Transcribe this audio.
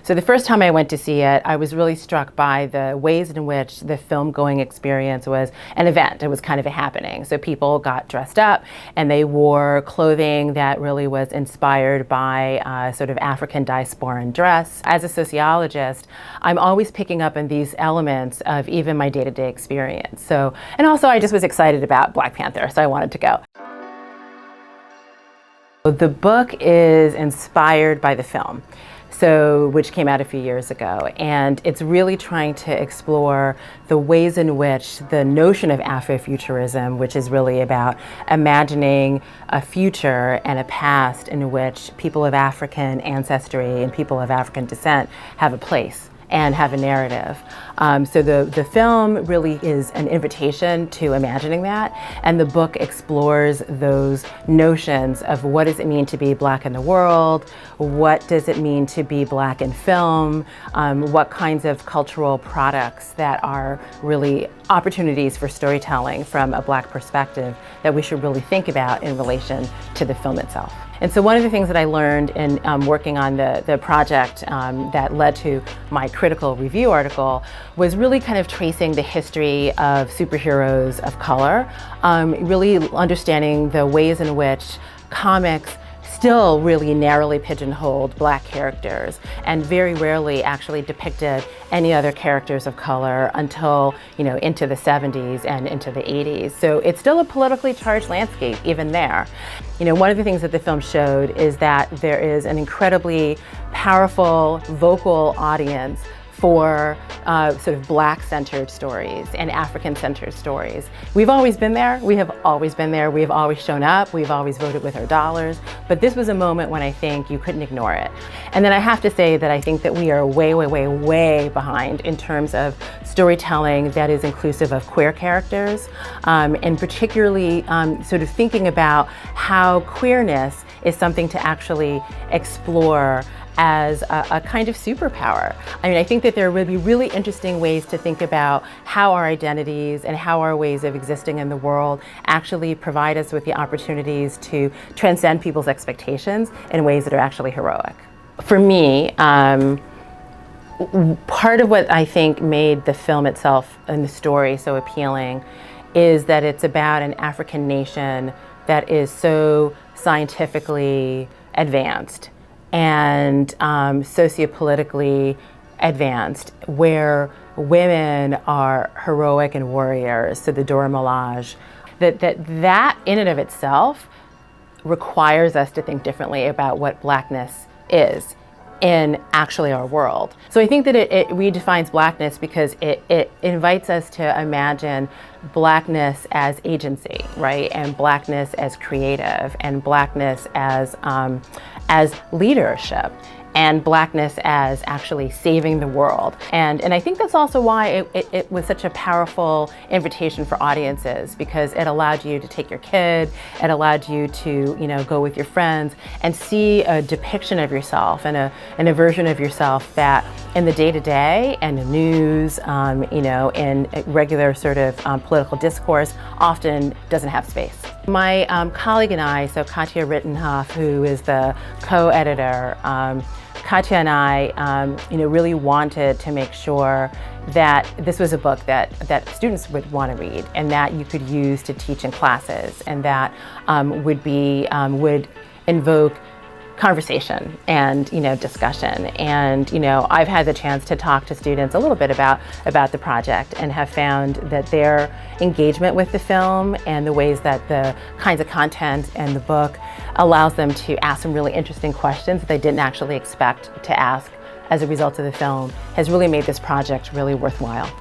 So the first time I went to see it, I was really struck by the ways in which the film going experience was an event. It was kind of a happening. So people got dressed up and they wore clothing that really was inspired by sort of African diasporan dress. As a sociologist, I'm always picking up on these elements of even my day-to-day experience. So, and also I just was excited about Black Panther, so I wanted to go. The book is inspired by the film, which came out a few years ago, and it's really trying to explore the ways in which the notion of Afrofuturism, which is really about imagining a future and a past in which people of African ancestry and people of African descent have a place and have a narrative. So the film really is an invitation to imagining that, and the book explores those notions of what does it mean to be Black in the world, what does it mean to be Black in film, what kinds of cultural products that are really opportunities for storytelling from a Black perspective that we should really think about in relation to the film itself. And so one of the things that I learned in working on the project that led to my critical review article was really kind of tracing the history of superheroes of color, really understanding the ways in which comics still really narrowly pigeonholed Black characters and very rarely actually depicted any other characters of color until, into the 70s and into the 80s. So it's still a politically charged landscape even there. One of the things that the film showed is that there is an incredibly powerful, vocal audience for sort of Black-centered stories and African-centered stories. We've always been there. We have always been there. We have always shown up. We've always voted with our dollars. But this was a moment when I think you couldn't ignore it. And then I have to say that I think that we are way, way, way, way behind in terms of storytelling that is inclusive of queer characters, and particularly sort of thinking about how queerness is something to actually explore as a kind of superpower. I mean, I think that there would be really interesting ways to think about how our identities and how our ways of existing in the world actually provide us with the opportunities to transcend people's expectations in ways that are actually heroic. For me, part of what I think made the film itself and the story so appealing is that it's about an African nation that is so scientifically advanced and sociopolitically advanced, where women are heroic and warriors, so the Dora Milaje, that in and of itself requires us to think differently about what Blackness is in actually our world. So I think that it redefines Blackness because it invites us to imagine Blackness as agency, right? And Blackness as creative, and Blackness as leadership, and Blackness as actually saving the world. And I think that's also why it was such a powerful invitation for audiences, because it allowed you to take your kid, it allowed you to go with your friends and see a depiction of yourself and a version of yourself that in the day-to-day and the news, in regular sort of political discourse often doesn't have space. My colleague and I, so Katja Rittenhoff, who is the co-editor, Katja and I really wanted to make sure that this was a book that students would want to read and that you could use to teach in classes, and that would invoke conversation and discussion. And I've had the chance to talk to students a little bit about the project, and have found that their engagement with the film and the ways that the kinds of content and the book allows them to ask some really interesting questions that they didn't actually expect to ask as a result of the film has really made this project really worthwhile.